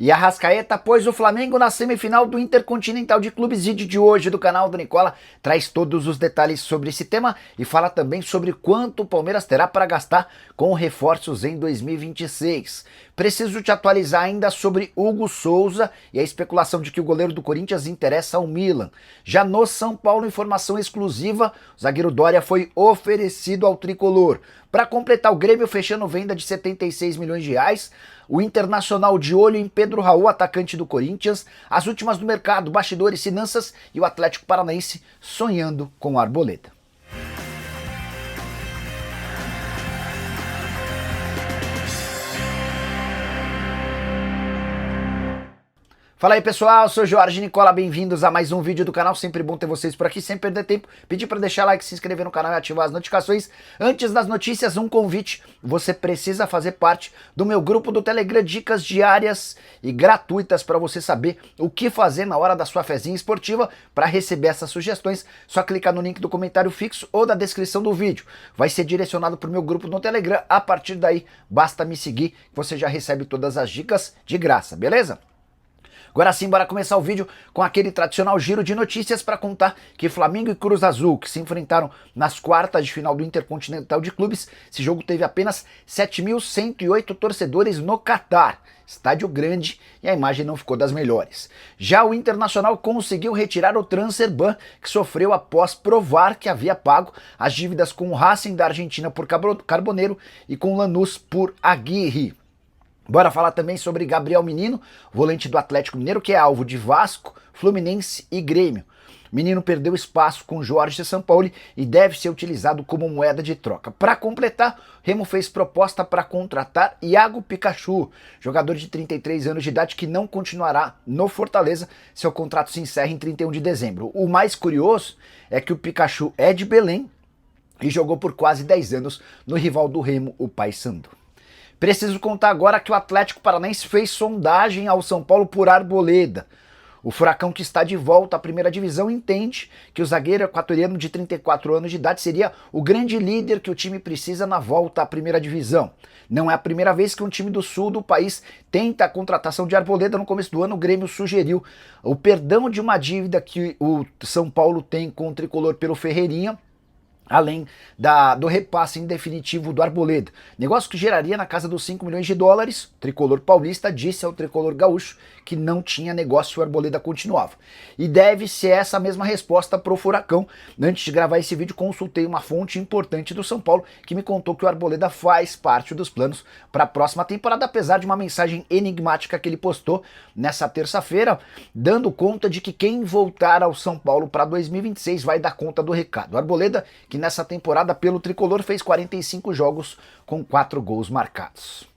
E Arrascaeta pôs o Flamengo na semifinal do Intercontinental de Clubes. Vídeo de hoje do canal do Nicola traz todos os detalhes sobre esse tema e fala também sobre quanto o Palmeiras terá para gastar com reforços em 2026. Preciso te atualizar ainda sobre Hugo Souza e a especulação de que o goleiro do Corinthians interessa ao Milan. Já no São Paulo, informação exclusiva, o zagueiro Dória foi oferecido ao tricolor. Para completar, o Grêmio fechando venda de 76 milhões de reais, o Internacional de olho em Pedro Raul, atacante do Corinthians, as últimas do mercado, bastidores, finanças e o Atlético Paranaense sonhando com o Arboleda. Fala aí pessoal, eu sou Jorge Nicola, bem-vindos a mais um vídeo do canal, sempre bom ter vocês por aqui, sem perder tempo, pedir para deixar like, se inscrever no canal e ativar as notificações. Antes das notícias, um convite, você precisa fazer parte do meu grupo do Telegram, dicas diárias e gratuitas para você saber o que fazer na hora da sua fezinha esportiva. Para receber essas sugestões, só clicar no link do comentário fixo ou da descrição do vídeo, vai ser direcionado para o meu grupo no Telegram. A partir daí, basta me seguir, que você já recebe todas as dicas de graça, beleza? Agora sim, bora começar o vídeo com aquele tradicional giro de notícias para contar que Flamengo e Cruz Azul, que se enfrentaram nas quartas de final do Intercontinental de Clubes, esse jogo teve apenas 7.108 torcedores no Catar. Estádio grande e a imagem não ficou das melhores. Já o Internacional conseguiu retirar o transfer ban que sofreu após provar que havia pago as dívidas com o Racing da Argentina por Carboneiro e com o Lanús por Aguirre. Bora falar também sobre Gabriel Menino, volante do Atlético Mineiro, que é alvo de Vasco, Fluminense e Grêmio. Menino perdeu espaço com Jorge Sampaoli e deve ser utilizado como moeda de troca. Para completar, Remo fez proposta para contratar Iago Pikachu, jogador de 33 anos de idade que não continuará no Fortaleza. Seu contrato se encerra em 31 de dezembro. O mais curioso é que o Pikachu é de Belém e jogou por quase 10 anos no rival do Remo, o Paysandu. Preciso contar agora que o Atlético Paranaense fez sondagem ao São Paulo por Arboleda. O Furacão, que está de volta à primeira divisão, entende que o zagueiro equatoriano de 34 anos de idade seria o grande líder que o time precisa na volta à primeira divisão. Não é a primeira vez que um time do sul do país tenta a contratação de Arboleda. No começo do ano, o Grêmio sugeriu o perdão de uma dívida que o São Paulo tem com o tricolor pelo Ferreirinha, além do repasse em definitivo do Arboleda. Negócio que geraria na casa dos 5 milhões de dólares. O tricolor paulista disse ao tricolor gaúcho que não tinha negócio e o Arboleda continuava. E deve ser essa mesma resposta pro Furacão. Antes de gravar esse vídeo, consultei uma fonte importante do São Paulo que me contou que o Arboleda faz parte dos planos para a próxima temporada, apesar de uma mensagem enigmática que ele postou nessa terça-feira, dando conta de que quem voltar ao São Paulo para 2026 vai dar conta do recado. O Arboleda, que nessa temporada pelo tricolor fez 45 jogos com 4 gols marcados.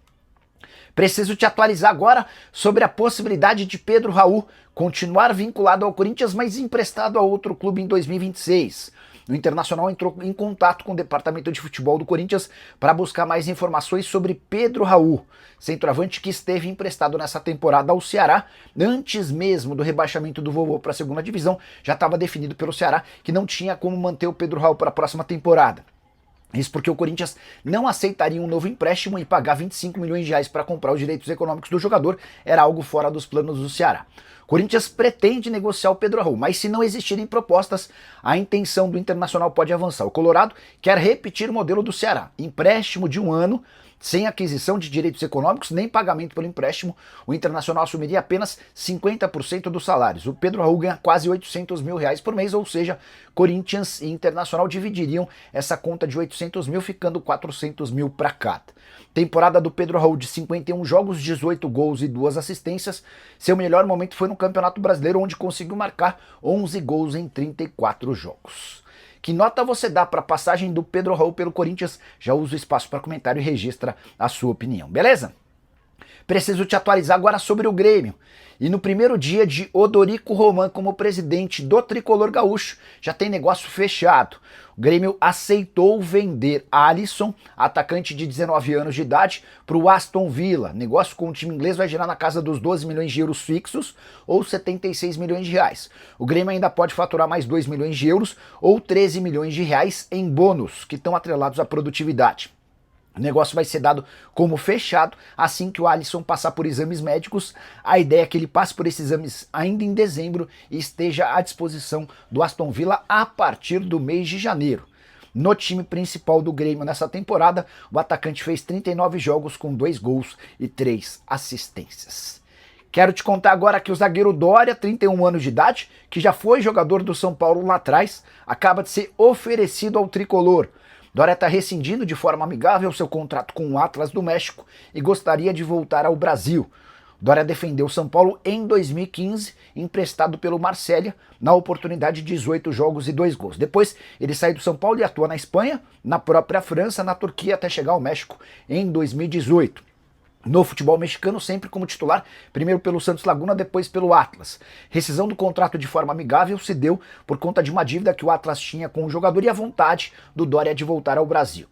Preciso te atualizar agora sobre a possibilidade de Pedro Raul continuar vinculado ao Corinthians, mas emprestado a outro clube em 2026. O Internacional entrou em contato com o departamento de futebol do Corinthians para buscar mais informações sobre Pedro Raul, centroavante que esteve emprestado nessa temporada ao Ceará. Antes mesmo do rebaixamento do Vovô para a segunda divisão, já estava definido pelo Ceará que não tinha como manter o Pedro Raul para a próxima temporada. Isso porque o Corinthians não aceitaria um novo empréstimo e pagar 25 milhões de reais para comprar os direitos econômicos do jogador era algo fora dos planos do Ceará. O Corinthians pretende negociar o Pedro Raul, mas se não existirem propostas, a intenção do Internacional pode avançar. O Colorado quer repetir o modelo do Ceará, empréstimo de 1 ano, sem aquisição de direitos econômicos nem pagamento pelo empréstimo. O Internacional assumiria apenas 50% dos salários. O Pedro Raul ganha quase 800 mil reais por mês, ou seja, Corinthians e Internacional dividiriam essa conta de 800 mil, ficando 400 mil para cada. Temporada do Pedro Raul de 51 jogos, 18 gols e 2 assistências. Seu melhor momento foi no Campeonato Brasileiro, onde conseguiu marcar 11 gols em 34 jogos. Que nota você dá para a passagem do Pedro Raul pelo Corinthians? Já usa o espaço para comentário e registra a sua opinião, beleza? Preciso te atualizar agora sobre o Grêmio. E no primeiro dia de Odorico Roman como presidente do tricolor gaúcho, já tem negócio fechado. O Grêmio aceitou vender Alisson, atacante de 19 anos de idade, para o Aston Villa. Negócio com o time inglês vai gerar na casa dos 12 milhões de euros fixos ou 76 milhões de reais. O Grêmio ainda pode faturar mais 2 milhões de euros ou 13 milhões de reais em bônus, que estão atrelados à produtividade. O negócio vai ser dado como fechado assim que o Alisson passar por exames médicos. A ideia é que ele passe por esses exames ainda em dezembro e esteja à disposição do Aston Villa a partir do mês de janeiro. No time principal do Grêmio nessa temporada, o atacante fez 39 jogos com 2 gols e 3 assistências. Quero te contar agora que o zagueiro Dória, 31 anos de idade, que já foi jogador do São Paulo lá atrás, acaba de ser oferecido ao tricolor. Dória está rescindindo de forma amigável seu contrato com o Atlas do México e gostaria de voltar ao Brasil. Dória defendeu São Paulo em 2015, emprestado pelo Marsella, na oportunidade de 18 jogos e 2 gols. Depois ele saiu do São Paulo e atua na Espanha, na própria França, na Turquia, até chegar ao México em 2018. No futebol mexicano, sempre como titular, primeiro pelo Santos Laguna, depois pelo Atlas. Rescisão do contrato de forma amigável se deu por conta de uma dívida que o Atlas tinha com o jogador e a vontade do Dória de voltar ao Brasil.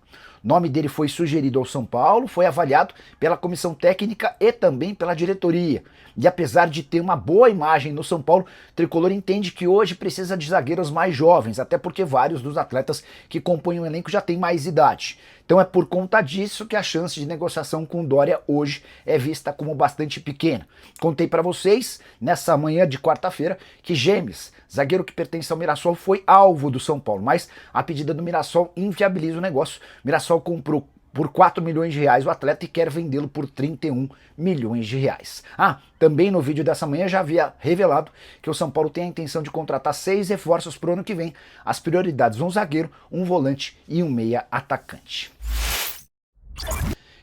O nome dele foi sugerido ao São Paulo, foi avaliado pela comissão técnica e também pela diretoria. E apesar de ter uma boa imagem no São Paulo, o tricolor entende que hoje precisa de zagueiros mais jovens, até porque vários dos atletas que compõem o elenco já têm mais idade. Então é por conta disso que a chance de negociação com o Dória hoje é vista como bastante pequena. Contei para vocês, nessa manhã de quarta-feira, que James, zagueiro que pertence ao Mirassol, foi alvo do São Paulo, mas a pedida do Mirassol inviabiliza o negócio. O Mirassol comprou por 4 milhões de reais o atleta e quer vendê-lo por 31 milhões de reais. Também no vídeo dessa manhã já havia revelado que o São Paulo tem a intenção de contratar 6 reforços para o ano que vem. As prioridades: um zagueiro, um volante e um meia atacante.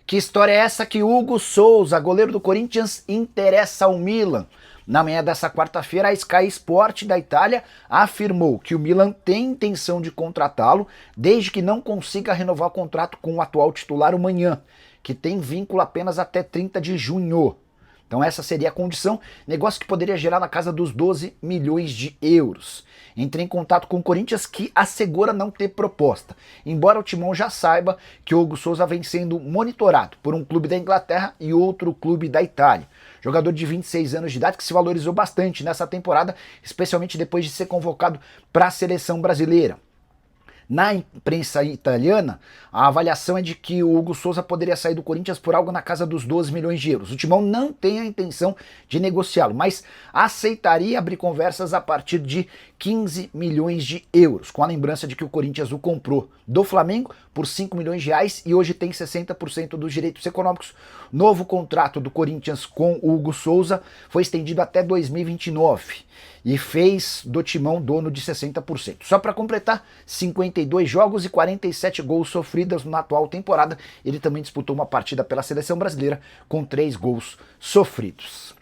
Que história é essa que Hugo Souza, goleiro do Corinthians, interessa ao Milan? Na manhã dessa quarta-feira, a Sky Sport da Itália afirmou que o Milan tem intenção de contratá-lo desde que não consiga renovar o contrato com o atual titular, o Maignan, que tem vínculo apenas até 30 de junho. Então essa seria a condição, negócio que poderia gerar na casa dos 12 milhões de euros. Entrei em contato com o Corinthians, que assegura não ter proposta, embora o Timão já saiba que o Hugo Souza vem sendo monitorado por um clube da Inglaterra e outro clube da Itália. Jogador de 26 anos de idade que se valorizou bastante nessa temporada, especialmente depois de ser convocado para a seleção brasileira. Na imprensa italiana, a avaliação é de que o Hugo Souza poderia sair do Corinthians por algo na casa dos 12 milhões de euros. O Timão não tem a intenção de negociá-lo, mas aceitaria abrir conversas a partir de 15 milhões de euros, com a lembrança de que o Corinthians o comprou do Flamengo por 5 milhões de reais e hoje tem 60% dos direitos econômicos. Novo contrato do Corinthians com o Hugo Souza foi estendido até 2029 e fez do Timão dono de 60%. Só para completar, 52 jogos e 47 gols sofridos na atual temporada. Ele também disputou uma partida pela seleção brasileira com 3 gols sofridos.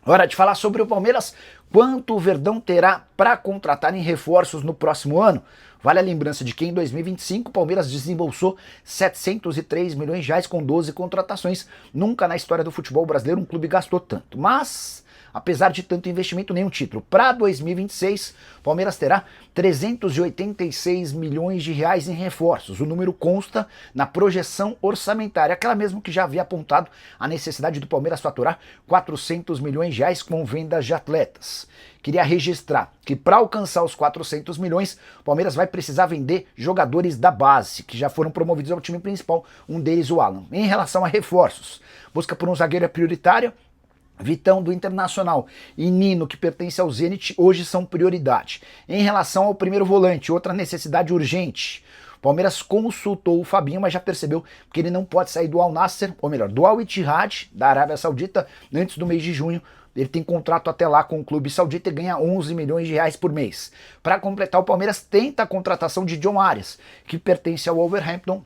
Hora de falar sobre o Palmeiras. Quanto o Verdão terá para contratar em reforços no próximo ano? Vale a lembrança de que em 2025 o Palmeiras desembolsou 703 milhões de reais com 12 contratações. Nunca na história do futebol brasileiro um clube gastou tanto. Mas, apesar de tanto investimento, nenhum título. Para 2026, o Palmeiras terá 386 milhões de reais em reforços. O número consta na projeção orçamentária, aquela mesmo que já havia apontado a necessidade do Palmeiras faturar 400 milhões de reais com vendas de atletas. Queria registrar que para alcançar os 400 milhões, o Palmeiras vai precisar vender jogadores da base, que já foram promovidos ao time principal, um deles o Alan. Em relação a reforços, busca por um zagueiro é prioritária. Vitão do Internacional e Nino, que pertence ao Zenit, hoje são prioridade. Em relação ao primeiro volante, outra necessidade urgente. O Palmeiras consultou o Fabinho, mas já percebeu que ele não pode sair do Al Nassr, ou melhor, do Al Ittihad, da Arábia Saudita, antes do mês de junho. Ele tem contrato até lá com o clube saudita e ganha 11 milhões de reais por mês. Para completar, o Palmeiras tenta a contratação de John Arias, que pertence ao Wolverhampton.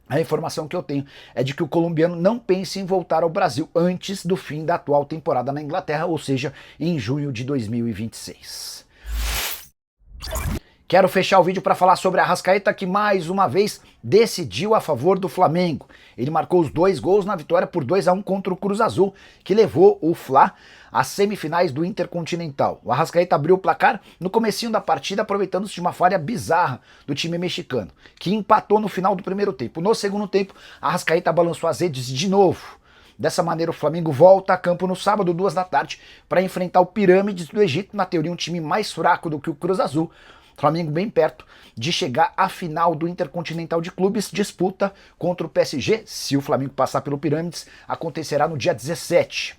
A informação que eu tenho é de que o colombiano não pensa em voltar ao Brasil antes do fim da atual temporada na Inglaterra, ou seja, em junho de 2026. Quero fechar o vídeo para falar sobre a Arrascaeta, que mais uma vez decidiu a favor do Flamengo. Ele marcou os 2 gols na vitória por 2-1 contra o Cruz Azul, que levou o Fla às semifinais do Intercontinental. O Arrascaeta abriu o placar no comecinho da partida, aproveitando-se de uma falha bizarra do time mexicano, que empatou no final do primeiro tempo. No segundo tempo, a Arrascaeta balançou as redes de novo. Dessa maneira, o Flamengo volta a campo no sábado, 2 da tarde, para enfrentar o Pirâmides do Egito, na teoria um time mais fraco do que o Cruz Azul. Flamengo bem perto de chegar à final do Intercontinental de Clubes, disputa contra o PSG, se o Flamengo passar pelo Pirâmides, acontecerá no dia 17.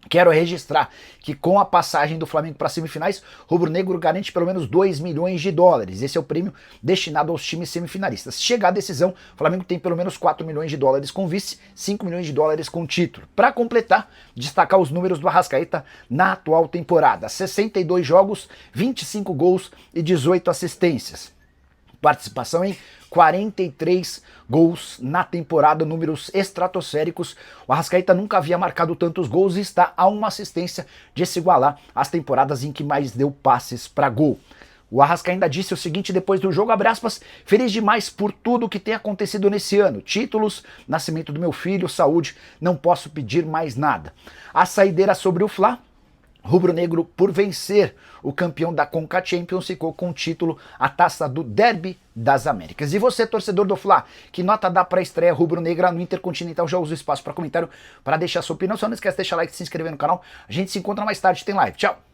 Quero registrar que com a passagem do Flamengo para as semifinais, o rubro-negro garante pelo menos 2 milhões de dólares. Esse é o prêmio destinado aos times semifinalistas. Se chegar à decisão, o Flamengo tem pelo menos 4 milhões de dólares com vice, 5 milhões de dólares com título. Para completar, destacar os números do Arrascaeta na atual temporada. 62 jogos, 25 gols e 18 assistências. Participação em 43 gols na temporada, números estratosféricos. O Arrascaeta nunca havia marcado tantos gols e está a uma assistência de se igualar às temporadas em que mais deu passes para gol. O Arrascaeta ainda disse o seguinte depois do jogo, abre aspas, feliz demais por tudo que tem acontecido nesse ano, títulos, nascimento do meu filho, saúde, não posso pedir mais nada. A saideira sobre o Fla, rubro-negro, por vencer o campeão da Conca Champions, ficou com o título, a taça do Derby das Américas. E você, torcedor do Fla, que nota dá para a estreia rubro-negra no Intercontinental? Já usa o espaço para comentário para deixar sua opinião. Só não esquece de deixar like e se inscrever no canal. A gente se encontra mais tarde, tem live. Tchau!